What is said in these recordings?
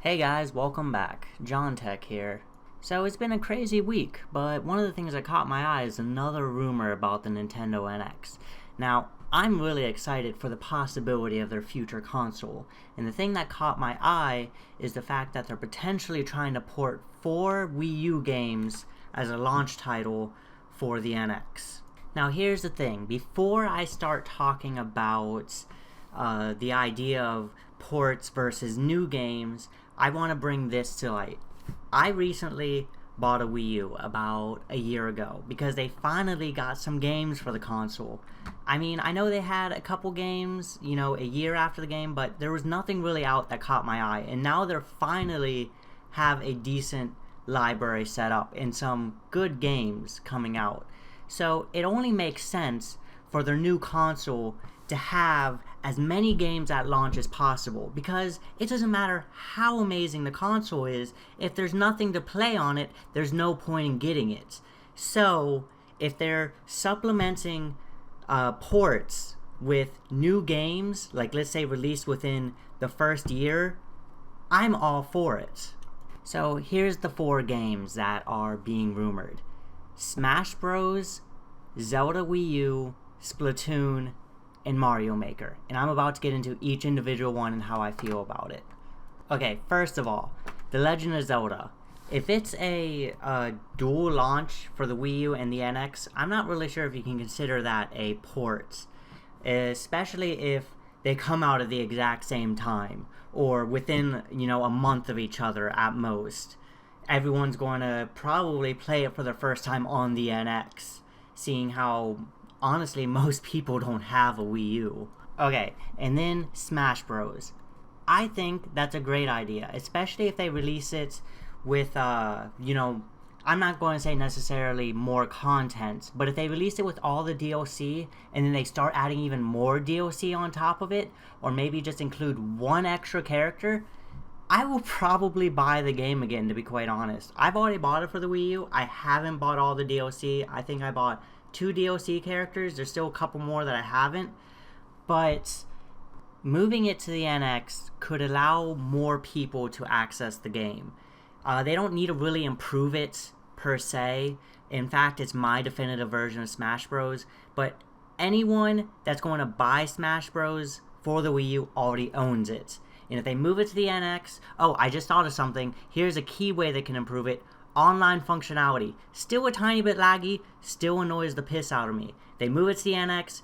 Hey guys, welcome back. John Tech here. So it's been a crazy week, but one of the things that caught my eye is another rumor about the Nintendo NX. Now, I'm really excited for the possibility of their future console, and the thing that caught my eye is the fact that they're potentially trying to port 4 Wii U games as a launch title for the NX. Now here's the thing, before I start talking about the idea of ports versus new games, I want to bring this to light. I recently bought a Wii U about a year ago because they finally got some games for the console. I mean, I know they had a couple games, a year after the game, but there was nothing really out that caught my eye. And now they're finally have a decent library set up and some good games coming out. So it only makes sense for their new console to have as many games at launch as possible, because it doesn't matter how amazing the console is, if there's nothing to play on it, there's no point in getting it. So if they're supplementing ports with new games, like let's say released within the first year, I'm all for it. So here's the 4 games that are being rumored: Smash Bros, Zelda Wii U, Splatoon, and Mario Maker. And I'm about to get into each individual one and how I feel about it. Okay, first of all, The Legend of Zelda. If it's a dual launch for the Wii U and the NX, I'm not really sure if you can consider that a port, especially if they come out at the exact same time or within, a month of each other at most. Everyone's going to probably play it for the first time on the NX, seeing how honestly most people don't have a Wii U. Okay, and then Smash Bros. I think that's a great idea, especially if they release it with, I'm not going to say necessarily more content, but if they release it with all the DLC and then they start adding even more DLC on top of it, or maybe just include one extra character, I will probably buy the game again, to be quite honest. I've already bought it for the Wii U. I haven't bought all the DLC. I think I bought 2 DLC characters. There's still a couple more that I haven't. But moving it to the NX could allow more people to access the game. They don't need to really improve it per se. In fact, it's my definitive version of Smash Bros. But anyone that's going to buy Smash Bros. For the Wii U already owns it. And if they move it to the NX, I just thought of something. Here's a key way they can improve it. Online functionality. Still a tiny bit laggy, still annoys the piss out of me. They move it to the NX,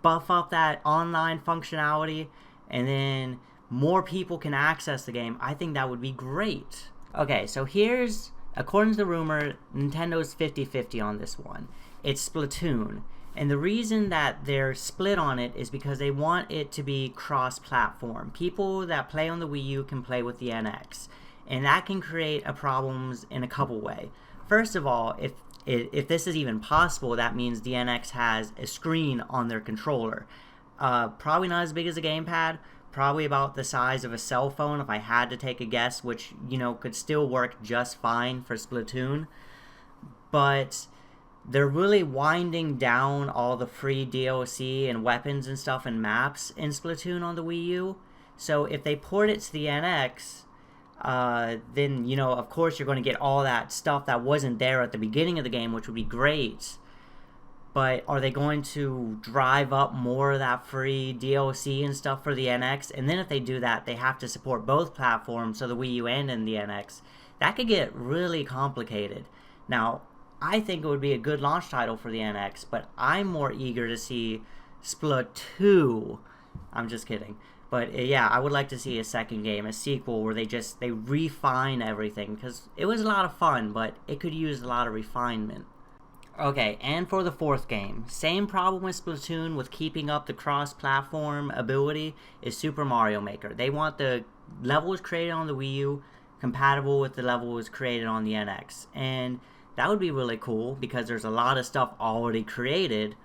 buff up that online functionality, and then more people can access the game. I think that would be great. Okay, so here's, according to the rumor, Nintendo's 50-50 on this one. It's Splatoon. And the reason that they're split on it is because they want it to be cross-platform. People that play on the Wii U can play with the NX. And that can create problems in a couple ways. First of all, if this is even possible, that means the NX has a screen on their controller. Probably not as big as a gamepad, probably about the size of a cell phone if I had to take a guess, which, could still work just fine for Splatoon. But they're really winding down all the free DLC and weapons and stuff and maps in Splatoon on the Wii U. So if they port it to the NX, then, of course you're going to get all that stuff that wasn't there at the beginning of the game, which would be great. But are they going to drive up more of that free DLC and stuff for the NX? And then if they do that, they have to support both platforms, so the Wii U and the NX. That could get really complicated. Now, I think it would be a good launch title for the NX, but I'm more eager to see Splatoon. I'm just kidding. But yeah, I would like to see a second game, a sequel, where they refine everything, because it was a lot of fun, but it could use a lot of refinement. Okay, and for the 4th game, same problem with Splatoon with keeping up the cross-platform ability is Super Mario Maker. They want the levels created on the Wii U compatible with the levels created on the NX, and that would be really cool because there's a lot of stuff already created.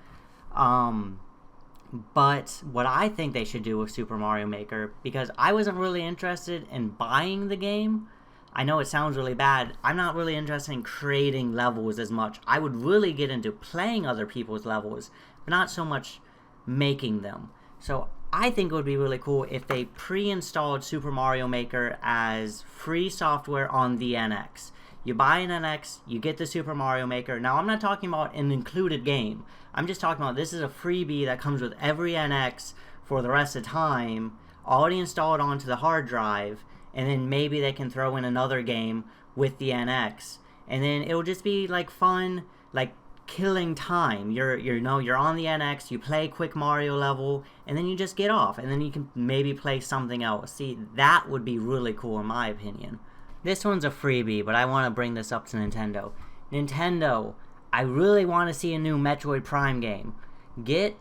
But what I think they should do with Super Mario Maker, because I wasn't really interested in buying the game. I know it sounds really bad. I'm not really interested in creating levels as much. I would really get into playing other people's levels, but not so much making them. So I think it would be really cool if they pre-installed Super Mario Maker as free software on the NX. You buy an NX, you get the Super Mario Maker. Now, I'm not talking about an included game. I'm just talking about this is a freebie that comes with every NX for the rest of the time, already installed onto the hard drive, and then maybe they can throw in another game with the NX. And then it'll just be like fun, like killing time. You're on the NX, you play quick Mario level, and then you just get off, and then you can maybe play something else. See, that would be really cool in my opinion. This one's a freebie, but I want to bring this up to Nintendo. Nintendo, I really want to see a new Metroid Prime game. Get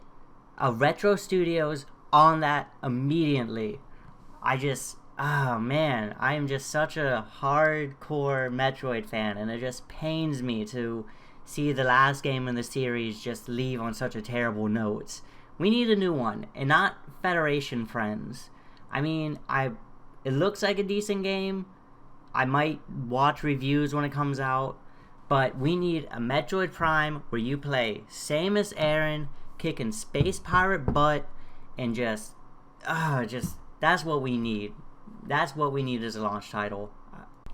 a Retro Studios on that immediately. Oh man, I am just such a hardcore Metroid fan, and it just pains me to see the last game in the series just leave on such a terrible note. We need a new one, and not Federation Friends. I mean, it looks like a decent game. I might watch reviews when it comes out, but we need a Metroid Prime where you play Samus Aran kicking space pirate butt, and just that's what we need. That's what we need as a launch title.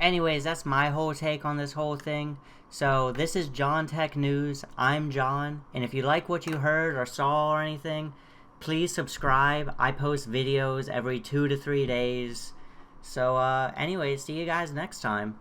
Anyways, that's my whole take on this whole thing. So this is Jonn Tech News. I'm Jonn, and if you like what you heard or saw or anything, please subscribe. I post videos every 2 to 3 days. So anyways, see you guys next time.